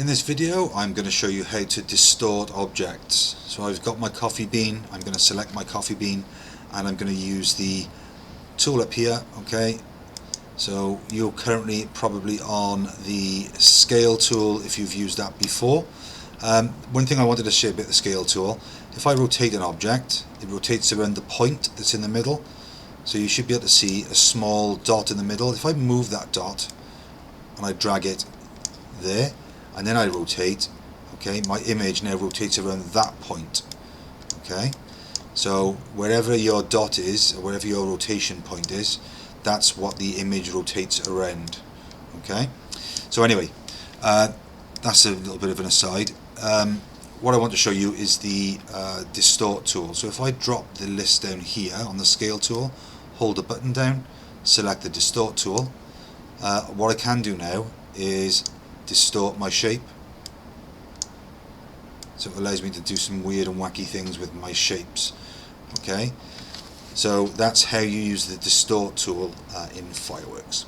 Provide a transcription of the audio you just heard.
In this video I'm going to show you how to distort objects. So I've got my coffee bean, I'm going to select my coffee bean and I'm going to use the tool up here. Okay, so you're currently probably on the scale tool if you've used that before. One thing I wanted to show you about the scale tool, if I rotate an object, it rotates around the point that's in the middle, so you should be able to see a small dot in the middle. If I move that dot and I drag it there and then I rotate, okay, my image now rotates around that point. Okay, so wherever your dot is, or wherever your rotation point is, that's what the image rotates around. Okay, so anyway, that's a little bit of an aside. What I want to show you is the Distort tool. So if I drop the list down here on the scale tool, hold the button down, select the Distort tool, what I can do now is distort my shape. So it allows me to do some weird and wacky things with my shapes. Okay, so that's how you use the Distort tool in Fireworks.